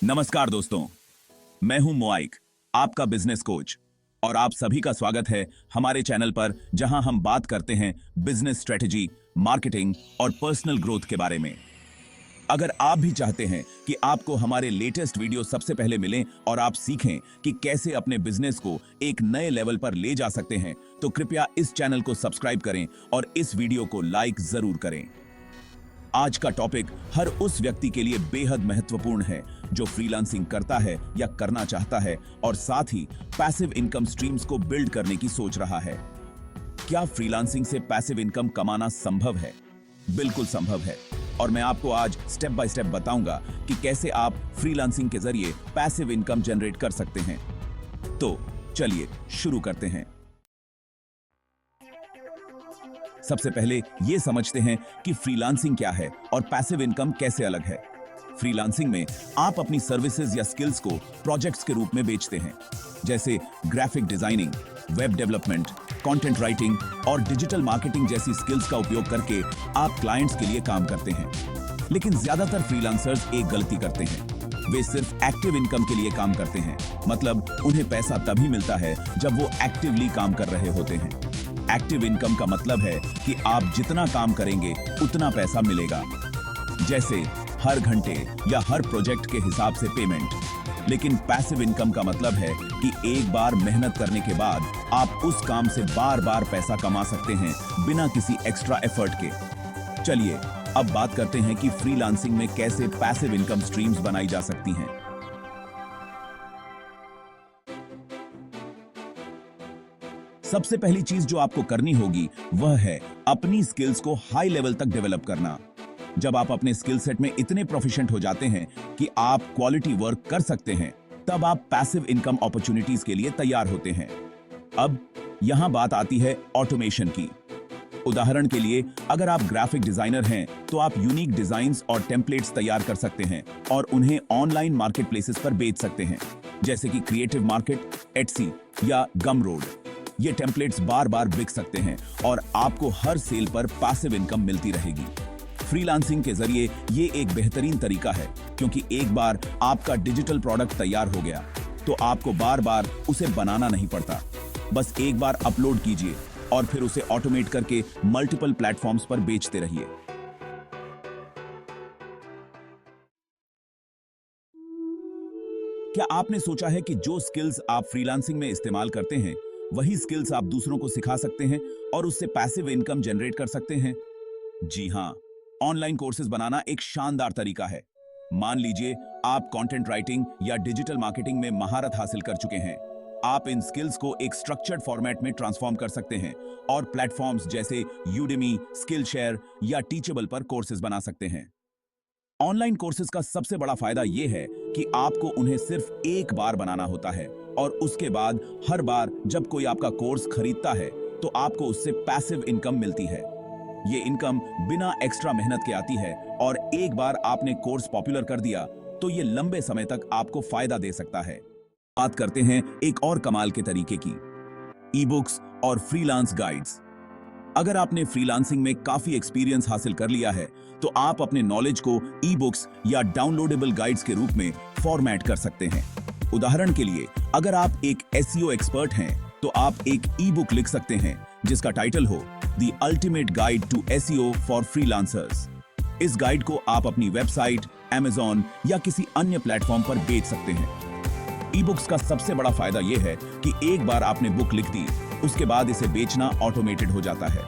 नमस्कार दोस्तों, मैं हूं मोआइक, आपका बिजनेस कोच। और आप सभी का स्वागत है हमारे चैनल पर, जहां हम बात करते हैं बिजनेस स्ट्रेटजी, मार्केटिंग और पर्सनल ग्रोथ के बारे में। अगर आप भी चाहते हैं कि आपको हमारे लेटेस्ट वीडियो सबसे पहले मिलें और आप सीखें कि कैसे अपने बिजनेस को एक नए लेवल पर ले जा सकते हैं, तो कृपया इस चैनल को सब्सक्राइब करें और इस वीडियो को लाइक जरूर करें। आज का टॉपिक हर उस व्यक्ति के लिए बेहद महत्वपूर्ण है जो फ्रीलांसिंग करता है या करना चाहता है और साथ ही पैसिव इनकम स्ट्रीम्स को बिल्ड करने की सोच रहा है। क्या फ्रीलांसिंग से पैसिव इनकम कमाना संभव है? बिल्कुल संभव है, और मैं आपको आज स्टेप बाय स्टेप बताऊंगा कि कैसे आप फ्रीलांसिंग के जरिए पैसिव इनकम जनरेट कर सकते हैं। तो चलिए शुरू करते हैं। सबसे पहले ये समझते हैं कि फ्रीलांसिंग क्या है और पैसिव इनकम कैसे अलग है। फ्रीलांसिंग में आप अपनी सर्विसेज या स्किल्स को प्रोजेक्ट्स के रूप में बेचते हैं, जैसे graphic designing, web development, content writing और डिजिटल मार्केटिंग जैसी स्किल्स का उपयोग करके आप क्लाइंट्स के लिए काम करते हैं। लेकिन ज्यादातर फ्रीलांसर्स एक गलती करते हैं, वे सिर्फ एक्टिव इनकम के लिए काम करते हैं। मतलब उन्हें पैसा तभी मिलता है जब वो एक्टिवली काम कर रहे होते हैं। एक्टिव इनकम का मतलब है कि आप जितना काम करेंगे उतना पैसा मिलेगा, जैसे हर घंटे या हर प्रोजेक्ट के हिसाब से पेमेंट। लेकिन पैसिव इनकम का मतलब है कि एक बार मेहनत करने के बाद आप उस काम से बार बार पैसा कमा सकते हैं बिना किसी एक्स्ट्रा एफर्ट के। चलिए अब बात करते हैं कि फ्रीलांसिंग में कैसे पैसिव इनकम स्ट्रीम्स बनाई जा सकती हैं। सबसे पहली चीज जो आपको करनी होगी वह है अपनी स्किल्स को हाई लेवल तक डेवलप करना। जब आप अपने स्किल सेट में इतने प्रोफिशिएंट हो जाते हैं कि आप क्वालिटी वर्क कर सकते हैं, तब आप पैसिव इनकम अपॉर्चुनिटीज के लिए तैयार होते हैं। अब यहां बात आती है ऑटोमेशन की। उदाहरण के लिए, अगर आप ग्राफिक डिजाइनर हैं तो आप यूनिक डिजाइन्स और टेम्पलेट्स तैयार कर सकते हैं और उन्हें ऑनलाइन मार्केट प्लेसेस पर बेच सकते हैं, जैसे कि क्रिएटिव मार्केट, एटसी या गमरोड। ये टेम्पलेट्स बार बार बिक सकते हैं और आपको हर सेल पर पैसिव इनकम मिलती रहेगी। फ्रीलांसिंग के जरिए ये एक बेहतरीन तरीका है, क्योंकि एक बार आपका डिजिटल प्रोडक्ट तैयार हो गया तो आपको बार बार उसे बनाना नहीं पड़ता। बस एक बार अपलोड कीजिए और फिर उसे ऑटोमेट करके मल्टीपल प्लेटफॉर्म्स पर बेचते रहिए। क्या आपने सोचा है कि जो स्किल्स आप फ्रीलांसिंग में इस्तेमाल करते हैं, वही स्किल्स आप दूसरों को सिखा सकते हैं और उससे पैसिव इनकम जनरेट कर सकते हैं? जी हां, ऑनलाइन कोर्सेज बनाना एक शानदार तरीका है। मान लीजिए आप कंटेंट राइटिंग या डिजिटल मार्केटिंग में महारत हासिल कर चुके हैं। आप इन स्किल्स को एक स्ट्रक्चर्ड फॉर्मेट में ट्रांसफॉर्म कर सकते हैं और प्लेटफॉर्म्स जैसे यूडेमी, स्किलशेयर या टीचेबल पर कोर्सेज बना सकते हैं। ऑनलाइन कोर्सेज का सबसे बड़ा फायदा यह है कि आपको उन्हें सिर्फ एक बार बनाना होता है और उसके बाद हर बार जब कोई आपका कोर्स खरीदता है तो आपको उससे पैसिव इनकम मिलती है। ये इनकम बिना एक्स्ट्रा मेहनत के आती है और एक बार आपने कोर्स पॉपुलर कर दिया तो ये लंबे समय तक आपको फायदा दे सकता है। बात करते हैं एक और कमाल के तरीके की, ई बुक्स और फ्रीलांस गाइड्स। अगर आपने फ्रीलांसिंग में काफी एक्सपीरियंस हासिल कर लिया है तो आप अपने नॉलेज को ई बुक्स या डाउनलोडेबल गाइड्स के रूप में फॉर्मेट कर सकते हैं। उदाहरण के लिए, अगर आप एक एसईओ एक्सपर्ट हैं तो आप एक ई बुक लिख सकते हैं जिसका टाइटल हो the ultimate guide to SEO for freelancers. इस गाइड को आप अपनी वेबसाइट, अमेज़न या किसी अन्य प्लेटफॉर्म पर बेच सकते हैं। ई बुक्स का सबसे बड़ा फायदा यह है कि एक बार आपने बुक लिख दी, उसके बाद इसे बेचना ऑटोमेटेड हो जाता है।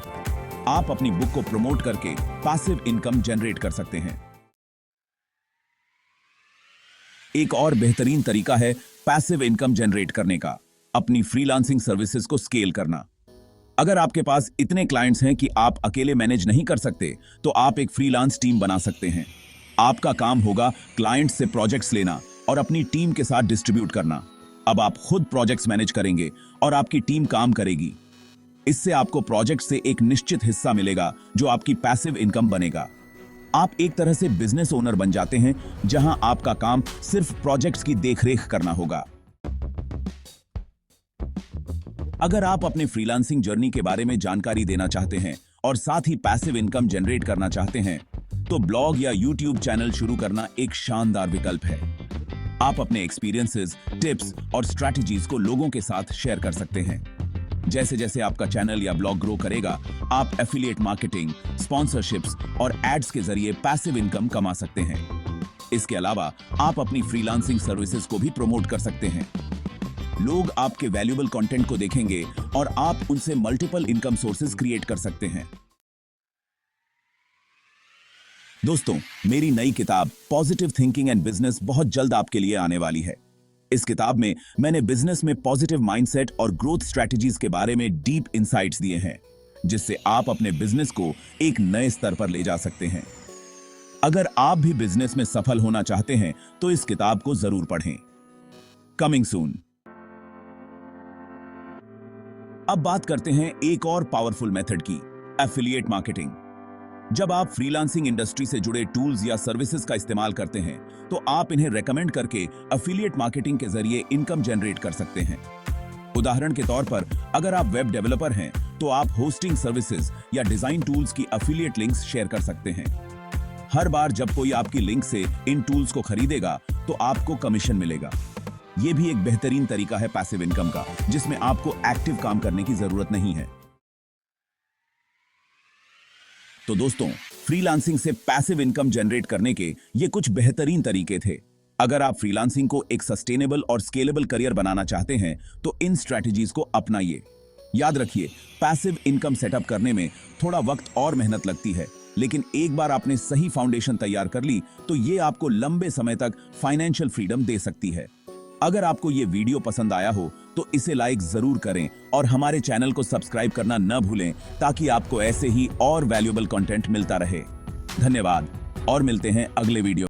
आप अपनी बुक को प्रमोट करके पैसिव इनकम जनरेट कर सकते हैं। एक और बेहतरीन तरीका है पैसिव इनकम जनरेट करने का, अपनी फ्रीलांसिंग सर्विसेज को स्केल करना। अगर आपके पास इतने क्लाइंट्स हैं कि आप अकेले मैनेज नहीं कर सकते, तो आप एक फ्रीलांस टीम बना सकते हैं। आपका काम होगा क्लाइंट्स से प्रोजेक्ट्स लेना और अपनी टीम के साथ डिस्ट्रीब्यूट करना। अब आप खुद प्रोजेक्ट्स मैनेज करेंगे और आपकी टीम काम करेगी। इससे आपको प्रोजेक्ट से एक निश्चित हिस्सा मिलेगा जो आपकी पैसिव इनकम बनेगा। आप एक तरह से बिजनेस ओनर बन जाते हैं, जहां आपका काम सिर्फ प्रोजेक्ट्स की देखरेख करना होगा। अगर आप अपने फ्रीलांसिंग जर्नी के बारे में जानकारी देना चाहते हैं और साथ ही पैसिव इनकम जनरेट करना चाहते हैं, तो ब्लॉग या यूट्यूब चैनल शुरू करना एक शानदार विकल्प है। आप अपने एक्सपीरियंसेस, टिप्स और स्ट्रैटेजीज को लोगों के साथ शेयर कर सकते हैं। जैसे जैसे आपका चैनल या ब्लॉग ग्रो करेगा, आप एफिलिएट मार्केटिंग, स्पॉन्सरशिप्स और एड्स के जरिए पैसिव इनकम कमा सकते हैं। इसके अलावा आप अपनी फ्रीलांसिंग सर्विसेज को भी प्रमोट कर सकते हैं। लोग आपके वैल्यूएबल कंटेंट को देखेंगे और आप उनसे मल्टीपल इनकम सोर्सेज क्रिएट कर सकते हैं। दोस्तों, मेरी नई किताब पॉजिटिव थिंकिंग एंड बिजनेस बहुत जल्द आपके लिए आने वाली है। इस किताब में मैंने बिजनेस में पॉजिटिव माइंडसेट और ग्रोथ स्ट्रैटेजीज के बारे में डीप इंसाइट्स दिए हैं, जिससे आप अपने बिजनेस को एक नए स्तर पर ले जा सकते हैं। अगर आप भी बिजनेस में सफल होना चाहते हैं तो इस किताब को जरूर पढ़ें। Coming soon. अब बात करते हैं एक और पावरफुल मेथड की, एफिलिएट मार्केटिंग। जब आप फ्रीलांसिंग इंडस्ट्री से जुड़े टूल्स या सर्विसेज का इस्तेमाल करते हैं तो आप इन्हें रेकमेंड करके एफिलिएट मार्केटिंग के जरिए इनकम जनरेट कर सकते हैं। उदाहरण के तौर पर, अगर आप वेब डेवलपर हैं तो आप होस्टिंग सर्विसेज या डिजाइन टूल्स की एफिलिएट लिंक्स शेयर कर सकते हैं। हर बार जब कोई आपकी लिंक से इन टूल्स को खरीदेगा तो आपको कमीशन मिलेगा। यह भी एक बेहतरीन तरीका है पैसिव इनकम का, जिसमें आपको एक्टिव काम करने की जरूरत नहीं है। तो दोस्तों, फ्रीलांसिंग से पैसिव इनकम जनरेट करने के ये कुछ बेहतरीन तरीके थे। अगर आप फ्रीलांसिंग को एक सस्टेनेबल और स्केलेबल करियर बनाना चाहते हैं तो इन स्ट्रैटेजीज को अपनाइए। याद रखिए, पैसिव इनकम सेटअप करने में थोड़ा वक्त और मेहनत लगती है, लेकिन एक बार आपने सही फाउंडेशन तैयार कर ली तो ये आपको लंबे समय तक फाइनेंशियल फ्रीडम दे सकती है। अगर आपको ये वीडियो पसंद आया हो तो इसे लाइक जरूर करें और हमारे चैनल को सब्सक्राइब करना न भूलें, ताकि आपको ऐसे ही और वैल्यूएबल कंटेंट मिलता रहे। धन्यवाद और मिलते हैं अगले वीडियो।